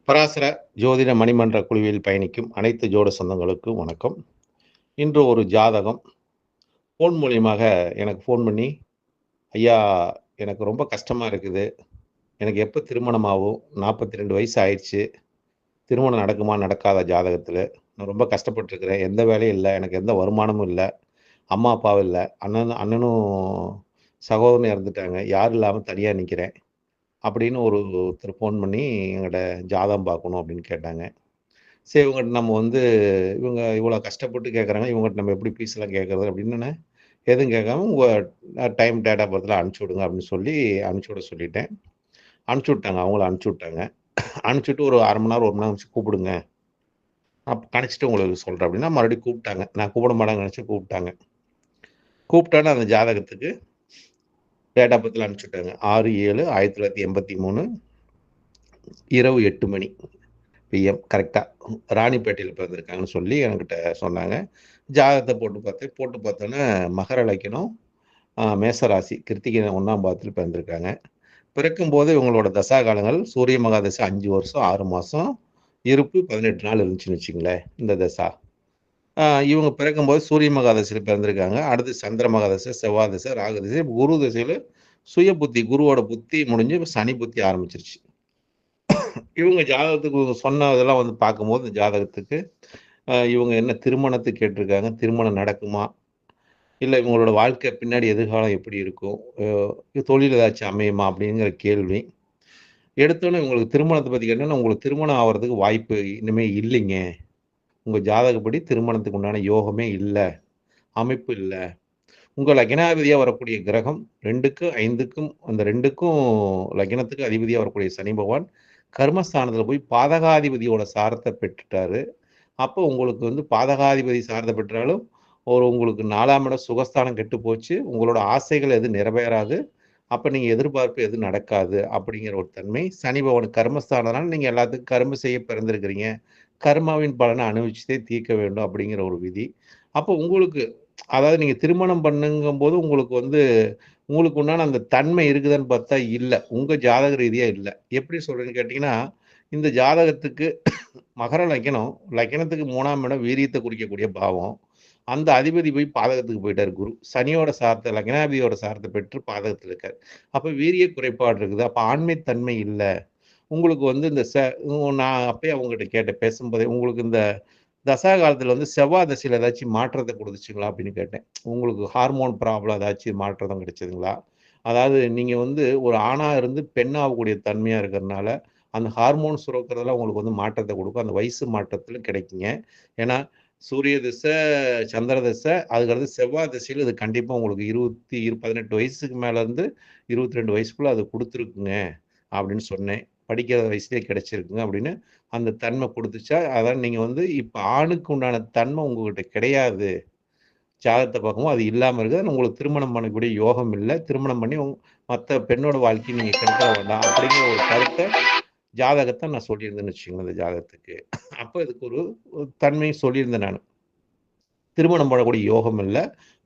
பராசர ஜோதிட மணிமன்ற குழுவில் பயணிக்கும் அனைத்து ஜோட சொந்தங்களுக்கும் வணக்கம். இன்று ஒரு ஜாதகம் ஃபோன் மூலியமாக எனக்கு ஃபோன் பண்ணி, "ஐயா, எனக்கு ரொம்ப கஷ்டமா இருக்குது. எனக்கு எப்ப திருமணம் ஆகும்? 42 வயசு ஆயிடுச்சு. திருமணம் நடக்குமா? நடக்காதா ஜாதகத்தில? நான் ரொம்ப கஷ்டப்பட்டுருக்கிறேன். எந்த வேலையும் இல்ல. எனக்கு எந்த வருமானமும் இல்ல. அம்மா, அப்பாவும் இல்ல. அண்ணனும் சகோதரனும் இறந்துட்டாங்க. யாரும் இல்லாம தனியா நிக்கிறேன்." அப்படின்னு ஒருத்தர் ஃபோன் பண்ணி என்கிட்ட ஜாதகம் பார்க்கணும் அப்படின்னு கேட்டாங்க. சரி, இவங்கட்ட நம்ம வந்து இவங்க இவ்வளோ கஷ்டப்பட்டு கேட்குறாங்க. இவங்கட்ட நம்ம எப்படி ஃபீஸ்லாம் கேட்கறது அப்படின்னு எதுவும் கேட்காம உங்க டைம், டேட் ஆஃப் பர்த்லாம் அனுப்பிச்சு விடுங்க அப்படின்னு சொல்லி அனுப்பிச்சு விட சொல்லிட்டேன். அனுப்பிச்சு விட்டாங்க. அவங்களும் அனுப்பிச்சு விட்டாங்க. அனுப்பிச்சுட்டு ஒரு 1/2 மணி நேரம், 1 மணி நேரம் கழிச்சு கூப்பிடுங்க. நான் கணிச்சுட்டு உங்களுக்கு சொல்றேன் அப்படின்னா, மறுபடியும் கூப்பிட்டாங்க. நான் கூப்பிட மாட்டாங்கன்னு நெனச்சு கூப்பிட்டாங்க. கூப்பிட்டோனே அந்த ஜாதகத்துக்கு டேட் ஆஃப் பர்த்லாம் அனுப்பிச்சு விட்டாங்க. 6/7/1983 இரவு 8 மணி பிஎம் கரெக்ட்டா. ராணிப்பேட்டையில பிறந்திருக்காங்கன்னு சொல்லி என்கிட்ட சொன்னாங்க. ஜாதகத்த போட்டு பார்த்தேன். போட்டு பார்த்தோன்னே மகர லக்கினம், மேசராசி, கிருத்திகை 1ஆம் பாவத்தில் பிறந்திருக்காங்க. பிறக்கும்போது இவங்களோட தசா காலங்கள் சூரிய மகாதசை 5 வருஷம் 6 மாசம், இருப்பு 18 நாள் இருந்துச்சுன்னு வச்சுக்கங்களேன், இந்த தசா. அ இவங்க பிறக்கும்போது சூரிய மகாதசையில பிறந்திருக்காங்க. அடுத்து சந்திர மகாதசை, செவ்வாய் தசை, ராகு தசை, குரு தசையில சுய புத்தி, குருவோட புத்தி முடிஞ்சு இப்ப சனி புத்தி ஆரம்பிச்சிருச்சு. இவங்க ஜாதகத்துக்கு சொன்னதெல்லாம் வந்து பார்க்கும்போது, இந்த ஜாதகத்துக்கு இவங்க என்ன திருமணத்துக்கு கேட்டிருக்காங்க. திருமணம் நடக்குமா? இல்ல இவங்களோட வாழ்க்கை பின்னாடி எதிர்காலம் எப்படி இருக்கும்? தொழில் ஏதாச்சும் அமையுமா? அப்படிங்கிற கேள்வி. எடுத்தோனே உங்களுக்கு திருமணத்த பத்தி கேட்டோனே, உங்களுக்கு திருமணம் ஆவறதுக்கு வாய்ப்பு இனிமே இல்லைங்க. உங்க ஜாதகப்படி திருமணத்துக்கு உண்டான யோகமே இல்ல. அமைப்பு இல்ல. உங்க லக்னாதிபதியா வரக்கூடிய கிரகம் 2க்கும் 5க்கும் அந்த 2க்கும் லக்னத்துக்கு அதிபதியா வரக்கூடிய சனி பகவான் கர்மஸ்தானத்துல போய் பாதகாதிபதியோட சாரத்த பெற்றுட்டாரு. அப்போ உங்களுக்கு வந்து பாதகாதிபதி சார்ந்த பெற்றாலும், உங்களுக்கு 4ஆம் இடம் சுகஸ்தானம் கெட்டு போச்சு. உங்களோட ஆசைகள் எதுவும் நிறைவேறாது. அப்ப நீங்க எதிர்பார்ப்பு எதுவும் நடக்காது. அப்படிங்கிற ஒரு தன்மை. சனி பகவான் கர்மஸ்தானம்னால நீங்க எல்லாத்துக்கும் கர்ம செய்ய பிறந்திருக்கிறீங்க. கர்மாவின் பலன அனுபவிச்சுட்டே தீர்க்க வேண்டும் அப்படிங்கிற ஒரு விதி. அப்போ உங்களுக்கு அதாவது நீங்க திருமணம் பண்ணுங்கும்போது உங்களுக்கு உண்டான அந்த தன்மை இருக்குதான்னு பார்த்தா இல்ல. உங்க ஜாதக ரீதியா இல்ல. எப்படி சொல்றேன்னு கேட்டீங்கன்னா, இந்த ஜாதகத்துக்கு மகர லக்கினம், லக்கினத்துக்கு 3ஆம் இடம் வீரியத்த குறிக்கக்கூடிய பாவம். அந்த அதிபதி போய் பாதகத்துக்கு போயிட்டாரு குரு. சனியோட சாரத்த லக்னாதிபதியோட சாரத்த பெற்று பாதகத்துல இருக்காரு. அப்ப வீரிய குறைபாடு இருக்குது. அப்ப ஆண்மை தன்மை இல்ல. உங்களுக்கு வந்து இந்த நான் அப்பயே அவங்ககிட்ட கேட்டேன் பேசும்போதே, உங்களுக்கு இந்த தசா காலத்துல வந்து செவ்வாய் தசையில ஏதாச்சும் மாற்றத்த குடுத்துச்சுங்களா? அப்படின்னு கேட்டேன். உங்களுக்கு ஹார்மோன் ப்ராப்ளம் ஏதாச்சும் மாற்றம் கிடைச்சதுங்களா? அதாவது நீங்க வந்து ஒரு ஆணா இருந்து பெண்ணாகக்கூடிய தன்மையா இருக்கிறனால, அந்த ஹார்மோன் சுரக்கிறதுல உங்களுக்கு வந்து மாற்றத்த குடுக்கும். அந்த வயசு மாற்றத்தில கிடைக்குங்க. ஏன்னா, சூரிய திசை, சந்திர திசை, அதுக்கடுத்து செவ்வாய் திசையில இது கண்டிப்பா உங்களுக்கு 18 வயசுக்கு மேல இருந்து 22 வயசுக்குள்ள அது குடுத்துருக்குங்க, அப்படின்னு சொன்னேன். படிக்கிற வயசுலயே கிடைச்சிருக்குங்க அப்படின்னு அந்த தன்மை குடுத்துச்சா, அதான் நீங்க வந்து இப்ப ஆணுக்கு உண்டான தன்மை உங்ககிட்ட கிடையாது. ஜாதகத்த பார்க்கும்போது அது இல்லாம இருக்கு. ஆனா உங்களுக்கு திருமணம் பண்ணக்கூடிய யோகம் இல்ல. திருமணம் பண்ணி மத்த பெண்ணோட வாழ்க்கைய நீங்க கெடுத்துற வேண்டாம். அப்படிங்கிற ஒரு கருத்த ஜாதகத்த நான் சொல்லியிருந்தேன்னு வச்சுக்கங்களேன், இந்த ஜாதகத்துக்கு. அப்ப இதுக்கு ஒரு ஒரு தன்மையும் சொல்லியிருந்தேன் நானு. திருமணம் பண்ணக்கூடிய யோகம் இல்ல.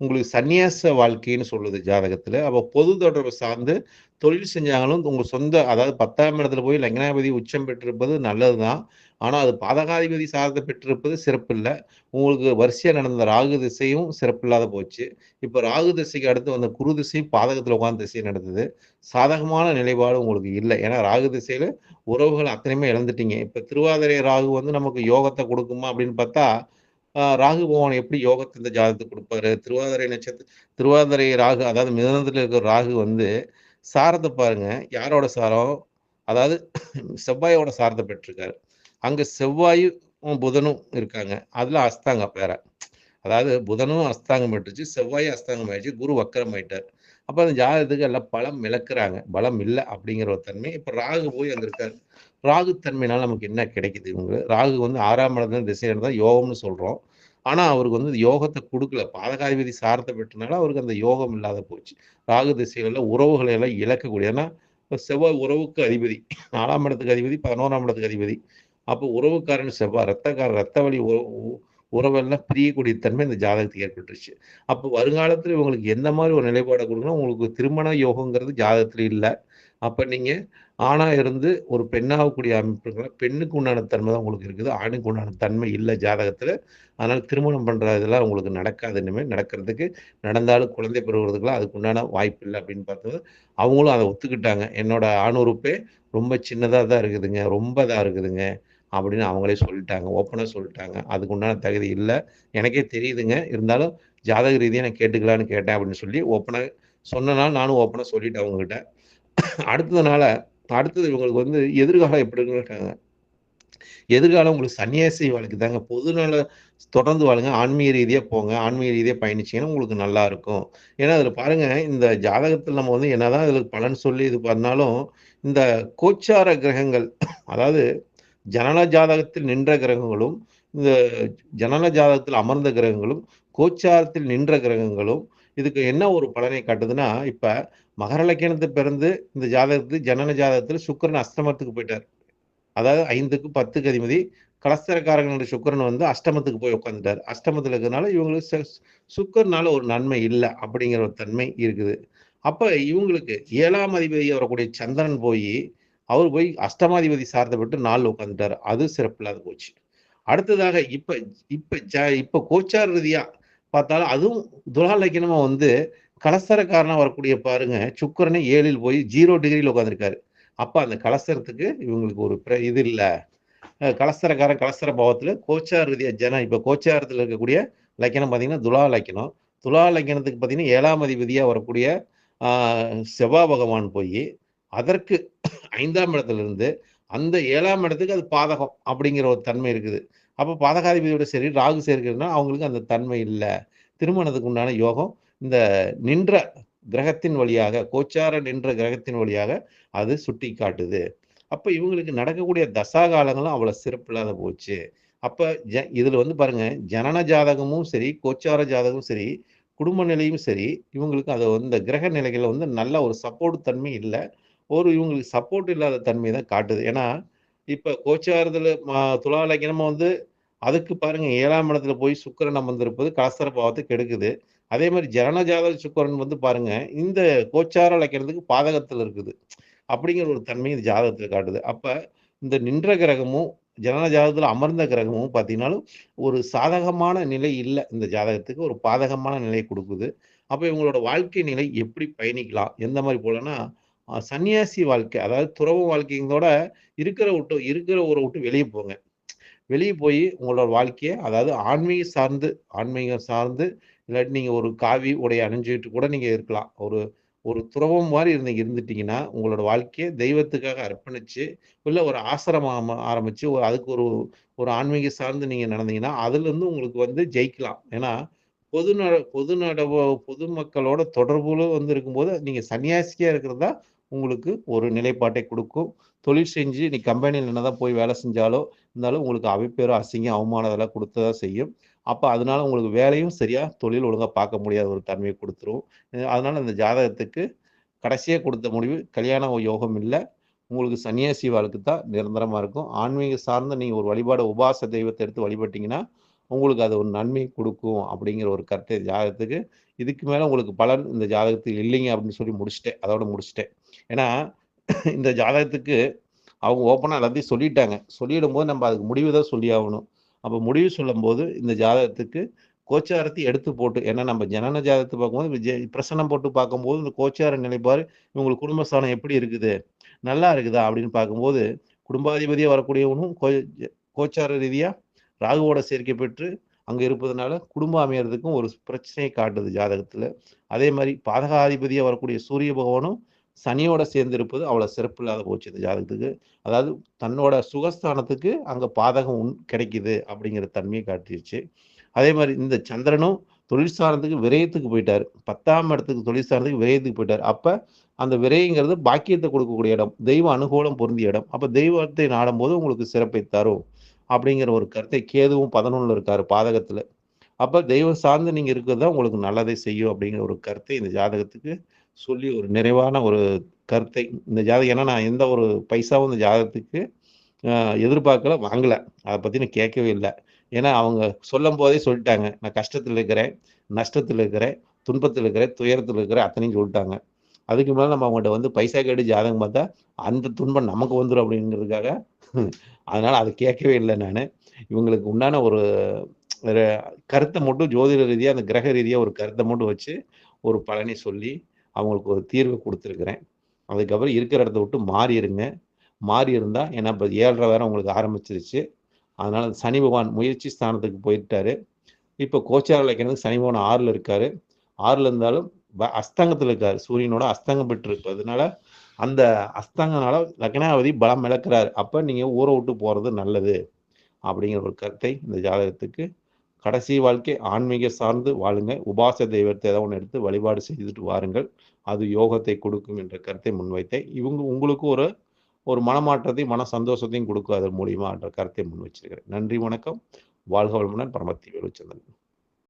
உங்களுக்கு சந்நியாச வாழ்க்கைன்னு சொல்லுது ஜாதகத்துல. அப்ப பொது தொடர்பு சார்ந்து தொழில் செஞ்சாங்களும் உங்க சொந்த அதாவது 10ஆம் இடத்துல போய் லக்னாதிபதி உச்சம் பெற்றிருப்பது நல்லது தான். ஆனா, அது பாதகாதிபதி சார்ந்து பெற்றிருப்பது சிறப்பில்ல. உங்களுக்கு வரிசையா நடந்த ராகு திசையும் சிறப்பில்லாத போச்சு. இப்ப ராகு திசைக்கு அடுத்து வந்த குரு திசை பாதகத்துல உட்கார்ந்து திசை நடந்தது. சாதகமான நிலைப்பாடு உங்களுக்கு இல்ல. ஏன்னா, ராகு திசையில உறவுகள் அத்தனையுமே இழந்துட்டீங்க. இப்ப திருவாதிரை ராகு வந்து நமக்கு யோகத்த குடுக்குமா அப்படின்னு பார்த்தா, ராகு பகவான் எப்படி யோகத்த இந்த ஜாதகத்துக்கு குடுப்பாரு? திருவாதிரை ராகு அதாவது மிதுனத்துல இருக்கிற ராகு வந்து சாரத்த பாருங்க. யாரோட சாரம்? அதாவது செவ்வாயோட சாரத்த பெற்றிருக்காரு. அங்க செவ்வாயும், புதனும் இருக்காங்க. அதுல அஸ்தாங்கம் வேற. அதாவது புதனும் அஸ்தாங்கம் பெற்றுச்சு, செவ்வாயும் அஸ்தாங்கம் ஆயிடுச்சு, குரு வக்கரம் ஆயிட்டாரு. அப்ப அந்த ஜாதகத்துக்கு எல்லாம் பலம் இழக்குறாங்க. பலம் இல்ல அப்படிங்கிற ஒரு தன்மை. இப்ப ராகு போய் அங்க இருக்காரு. ராகு தன்மையினால நமக்கு என்ன கிடைக்குது ராகு வந்து 6ஆம் இடத்துல திசை நடந்தா யோகம்னு சொல்றோம். ஆனா, அவருக்கு வந்து யோகத்த குடுக்கல. பாதகாதிபதி சாரத்த பெற்றனால அவருக்கு அந்த யோகம் இல்லாத போச்சு. ராகு திசையில உறவுகளை எல்லாம் இழக்கக்கூடிய ஏன்னா, செவ்வாய் உறவுக்கு அதிபதி. 4ஆம் இடத்துக்கு அதிபதி, 11ஆம் இடத்துக்கு அதிபதி. அப்போ உறவுக்காரன் செவ்வாய், ரத்த வழி உறவெல்லாம் பிரியக்கூடிய தன்மை இந்த ஜாதகத்துக்கு ஏற்பட்டுருச்சு. அப்போ வருங்காலத்துல இவங்களுக்கு எந்த மாரி ஒரு நிலைப்பாட குடுக்கணும், உங்களுக்கு திருமண யோகங்கிறது ஜாதகத்துல இல்ல. அப்ப நீங்க ஆணா இருந்து ஒரு பெண்ணாகக்கூடிய அமைப்புகள் பெண்ணுக்கு உண்டான தன்மை தான் உங்களுக்கு இருக்குது. ஆணுக்கு உண்டான தன்மை இல்ல ஜாதகத்துல. அதனால திருமணம் பண்ற இதெல்லாம் உங்களுக்கு நடக்காது இனிமே. நடக்கிறதுக்கு நடந்தாலும் குழந்தை பெறுவதற்குலாம் அதுக்கு உண்டான வாய்ப்பு இல்ல அப்படின்னு பார்த்தது. அவங்களும் அத ஒத்துக்கிட்டாங்க. என்னோட ஆணுறுப்பே ரொம்ப சின்னதா தான் இருக்குதுங்க. ரொம்ப இதா இருக்குதுங்க. அப்படின்னு அவங்களே சொல்லிட்டாங்க. ஓப்பனா சொல்லிட்டாங்க. அதுக்கு உண்டான தகுதி இல்ல. எனக்கே தெரியுதுங்க. இருந்தாலும் ஜாதக ரீதியா நான் கேட்டுக்கலான்னு கேட்டேன் அப்படின்னு சொல்லி ஓப்பனா சொன்னனால நானும் ஓப்பனா சொல்லிட்டேன் அவங்ககிட்ட. அடுத்ததுனால அடுத்தது இவங்களுக்கு வந்து எதிர்காலம் எப்படி இருக்குன்னு கேட்டாங்க. எதிர்காலம் உங்களுக்கு சன்னியாசி வாழ்க்கை தாங்க. பொதுநல தொடர்ந்து வாழுங்க. ஆன்மீக ரீதியா போங்க. ஆன்மீக ரீதியா பயணிச்சீங்கன்னா உங்களுக்கு நல்லா இருக்கும். ஏன்னா, அதில பாருங்க இந்த ஜாதகத்தில நம்ம வந்து என்னதான் இதில பலன் சொல்லி இது பண்ணாலும், இந்த கோச்சார கிரகங்கள் அதாவது ஜனன ஜாதகத்தில் நின்ற கிரகங்களும், இந்த ஜனன ஜாதகத்தில் அமர்ந்த கிரகங்களும், கோச்சாரத்தில் நின்ற கிரகங்களும், இதுக்கு என்ன ஒரு பலனை காட்டுதுன்னா, இப்ப மகர லக்கினத்தில பிறந்து இந்த ஜாதகத்துக்கு ஜனன ஜாதகத்தில சுக்கிரன் அஸ்தமத்துக்கு போயிட்டார். அதாவது 5க்கு 10க்கு அதிபதி கலஸ்தரக்காரகன் சுக்கிரன் வந்து அஷ்டமத்துக்கு போய் உட்கார்ந்துட்டார். அஷ்டமத்தில இருக்கிறதுனால இவங்களுக்கு சுக்கிரனால ஒரு நன்மை இல்ல அப்படிங்கிற ஒரு தன்மை இருக்குது. அப்ப இவங்களுக்கு 7ஆம் அதிபதியா வரக்கூடிய சந்திரன் போயி, அவரு போய் அஷ்டமாதிபதி சார்ந்த பெற்று 4ல உட்கார்ந்துட்டாரு. அது சிறப்பில்லாத போச்சு. அடுத்ததாக இப்ப இப்ப இப்ப கோச்சார் ரீதியா பார்த்தாலும் அதுவும் துலா லக்னமா வந்து கலஸ்தரக்காரனா வரக்கூடிய பாருங்க, சுக்கிரனே 7ல் போய் 0 டிகிரில உட்கார்ந்திருக்காரு. அப்ப அந்த கலஸ்தரத்துக்கு இவங்களுக்கு ஒரு இது இல்ல. கலஸ்தரக்காரன் கலஸ்தர பாவத்துல கோச்சார ரீதியா இப்ப கோச்சாரத்துல இருக்கக்கூடிய லக்கினம் பார்த்தீங்கன்னா, துலா லக்கினம். துலா லக்கினத்துக்கு பார்த்தீங்கன்னா, 7ஆம் அதிபதியா வரக்கூடிய ஆ செவ்வா பகவான் போயி, அதற்கு 5ஆம் இடத்துல இருந்து, அந்த 7ஆம் இடத்துக்கு அது பாதகம் அப்படிங்கிற ஒரு தன்மை இருக்குது. அப்ப பாதகாதிபதியோட சரி, ராகு சேர்க்கிறதுனா அவங்களுக்கு அந்த தன்மை இல்ல. திருமணத்துக்கு உண்டான யோகம் இந்த நின்ற கிரகத்தின் வழியாக, கோச்சார நின்ற கிரகத்தின் வழியாக அது சுட்டிக்காட்டுது. அப்ப இவங்களுக்கு நடக்கக்கூடிய தசா காலங்களும் அவ்வளவு சிறப்பில்லாத போச்சு. அப்ப இதுல வந்து பாருங்க, ஜனன ஜாதகமும் சரி, கோச்சார ஜாதகமும் சரி, குடும்ப நிலையும் சரி, இவங்களுக்கு அது வந்து இந்த கிரக நிலைகள்ல வந்து நல்ல ஒரு சப்போர்ட் தன்மை இல்ல. இவங்களுக்கு சப்போர்ட் இல்லாத தன்மைய தான் காட்டுது. ஏன்னா, இப்ப கோச்சாரத்துல துலா லக்னமா வந்து அதுக்கு பாருங்க 7ஆம் இடத்துல போய் சுக்கிரன் அமர்ந்திருப்பது கலஸ்தர பாவத்த கெடுக்குது. அதே மாரி ஜனன ஜாதக சுக்கிரன் வந்து பாருங்க, இந்த கோச்சார லக்னத்துக்கு பாதகத்துல இருக்குது. அப்படிங்கிற ஒரு தன்மை இந்த ஜாதகத்துல காட்டுது. அப்ப இந்த நின்ற கிரகமும், ஜனன ஜாதகத்துல அமர்ந்த கிரகமும் பார்த்தீங்கன்னாலும், ஒரு சாதகமான நிலை இல்ல இந்த ஜாதகத்துக்கு. ஒரு பாதகமான நிலைய குடுக்குது. அப்ப இவங்களோட வாழ்க்கை நிலை எப்படி பயணிக்கலாம்? எந்த மாரி போலான்னா, சன்னியாசி வாழ்க்கை, அதாவது துறவு வாழ்க்கையோட இருக்கிற ஊர விட்டு வெளிய போங்க. வெளிய போயி உங்களோட வாழ்க்கைய அதாவது ஆன்மீகம் சார்ந்து இல்லாட்டி நீங்க ஒரு காவி உடை அணிஞ்சுட்டு கூட நீங்க இருக்கலாம். ஒரு ஒரு துறவம் மாரி இருந்துட்டீங்கன்னா, உங்களோட வாழ்க்கைய தெய்வத்துக்காக அர்ப்பணிச்சு, இல்ல ஒரு ஆசிரமம் ஆரம்பிச்சு, அதுக்கு ஒரு ஒரு ஆன்மீகம் சார்ந்து நீங்க நடந்தீங்கன்னா, அதுலருந்து உங்களுக்கு வந்து ஜெயிக்கலாம். ஏன்னா, பொது நட பொது நடவ பொதுமக்களோட தொடர்புல வந்து இருக்கும்போது, நீங்க சன்னியாசியா இருக்கிறது தான் உங்களுக்கு ஒரு நிலைப்பாட்டை குடுக்கும். தொழில் செஞ்சு நீ கம்பெனில என்னதான் போய் வேலை செஞ்சாலோ, இருந்தாலும் உங்களுக்கு அவப்பேறு, அசிங்கம், அவமானம் இதெல்லாம் குடுக்க தான் செய்யும். அப்ப அதனால உங்களுக்கு வேலையும் சரியா, தொழில் ஒழுங்கா பார்க்க முடியாத ஒரு தன்மைய குடுத்துரும். அதனால இந்த ஜாதகத்துக்கு கடைசியா குடுத்த முடிவு கல்யாண யோகம் இல்ல. உங்களுக்கு சன்னியாசி வாழ்க்கை தான் நிரந்தரமா இருக்கும். ஆன்மீகம் சார்ந்த நீங்க ஒரு வழிபாடு உபாச தெய்வத்த எடுத்து வழிபட்டீங்கன்னா, உங்களுக்கு அது ஒரு நன்மை குடுக்கும் அப்படிங்கிற ஒரு கருத்து ஜாதகத்துக்கு. இதுக்கு மேல உங்களுக்கு பலன் இந்த ஜாதகத்துக்கு இல்லைங்க அப்படின்னு சொல்லி முடிச்சுட்டேன். அதோட முடிச்சுட்டேன். ஏன்னா, இந்த ஜாதகத்துக்கு அவங்க ஓப்பனா எல்லாத்தையும் சொல்லிட்டாங்க. சொல்லிடும்போது நம்ம அதுக்கு முடிவு தான் சொல்லி ஆவணும். அப்ப முடிவு சொல்லும்போது, இந்த ஜாதகத்துக்கு கோச்சாரத்தை எடுத்து போட்டு ஏன்னா நம்ம ஜனன ஜாதகத்த பார்க்கும்போது பிரசனம் போட்டு பார்க்கும்போது, இந்த கோச்சார நிலைப்பாடு இவங்களுக்கு குடும்பஸ்தானம் எப்படி இருக்குது? நல்லா இருக்குதா? அப்படின்னு பார்க்கும்போது, குடும்பாதிபதியா வரக்கூடியவனும் கோச்சார ரீதியா ராகுவோட சேர்க்கை பெற்று அங்க இருப்பதனால, குடும்பம் அமையறதுக்கும் ஒரு பிரச்சனையை காட்டுது ஜாதகத்துல. அதே மாரி பாதகாதிபதியா வரக்கூடிய சூரிய பகவானும் சனியோட சேர்ந்து இருப்பது அவ்வளவு சிறப்பில்லாத போச்சு இந்த ஜாதகத்துக்கு. அதாவது தன்னோட சுகஸ்தானத்துக்கு அங்க பாதகம் கிடைக்குது அப்படிங்கிற தன்மையை காட்டிருச்சு. அதே மாரி இந்த சந்திரனும் தொழில் ஸ்தானத்துக்கு விரயத்துக்கு போயிட்டாரு. 10ஆம் இடத்துக்கு தொழில் ஸ்தானத்துக்கு விரயத்துக்கு போயிட்டாரு. அப்ப அந்த விரயங்கிறது பாக்கியத்த கொடுக்கக்கூடிய இடம். தெய்வ அனுகூலம் பொருந்திய இடம். அப்ப தெய்வத்தை நாடும்போது உங்களுக்கு சிறப்பை தரும். அப்படிங்கிற ஒரு கருத்தை கேதுவும் 11ல இருக்காரு பாதகத்துல. அப்ப தெய்வம் சார்ந்து நீங்க இருக்கிறது தான் உங்களுக்கு நல்லதை செய்யும் அப்படிங்கிற ஒரு கருத்தை இந்த ஜாதகத்துக்கு சொல்லி ஒரு நிறைவான ஒரு கருத்தை இந்த ஜாதகம் ஏன்னா நான் எந்த ஒரு பைசாவும் இந்த ஜாதகத்துக்கு அ எதிர்பார்க்கல, வாங்கல. அத பத்தி நான் கேட்கவே இல்ல. ஏன்னா அவங்க சொல்லும்போதே சொல்லிட்டாங்க. நான் கஷ்டத்துல இருக்கிறேன், நஷ்டத்துல இருக்கிறேன், துன்பத்துல இருக்கிறேன், துயரத்துல இருக்கிறேன் அத்தனையும் சொல்லிட்டாங்க. அதுக்கு மேல நம்ம அவங்கட்ட வந்து பைசா கேட்டு ஜாதகம் பார்த்தா, அந்த துன்பம் நமக்கு வந்துரும் அப்படிங்கிறதுக்காக, அதனால அத கேட்கவே இல்ல நானு. இவங்களுக்கு உண்டான ஒரு ஒரு கருத்த மட்டும் ஜோதிட ரீதியா, அந்த கிரக ரீதியா ஒரு கருத்த மட்டும் வச்சு, ஒரு பலனை சொல்லி, அவங்களுக்கு ஒரு தீர்வு குடுத்துருக்கிறேன். அதுக்கப்புறம் இருக்கிற இடத்த விட்டு மாறிருங்க. மாறி இருந்தா ஏன்னா இப்ப 7:30 வேற உங்களுக்கு ஆரம்பிச்சிருச்சு. அதனால சனி பகவான் முயற்சி ஸ்தானத்துக்கு போயிட்டாரு. இப்ப கோச்சார லக்னத்துக்கு சனி பகவான் 6ல இருக்காரு. 6ல இருந்தாலும் அஸ்தங்கத்துல இருக்காரு. சூரியனோட அஸ்தங்கம் பெற்றிருப்பதுனால, அந்த அஸ்தங்கனால லக்னாதிபதி பலம் இழக்கிறாரு. அப்ப நீங்க ஊர விட்டு போறது நல்லது. அப்படிங்கிற ஒரு கருத்தை இந்த ஜாதகத்துக்கு கடைசி வாழ்க்கை ஆன்மீக சார்ந்து வாழுங்க. உபாச தெய்வத்தை ஏதாவது ஒண்ணு எடுத்து வழிபாடு செய்துட்டு வாருங்கள். அது யோகத்தை கொடுக்கும் என்ற கருத்தை முன்வைத்தேன். உங்களுக்கு ஒரு ஒரு மனமாற்றத்தையும், மன சந்தோஷத்தையும் கொடுக்கும் அதன் மூலியமா என்ற கருத்தை முன் வச்சிருக்கிறேன். நன்றி, வணக்கம். வாழ்க வளமுடன். பரமத்தி வேலுச்சந்திரன்.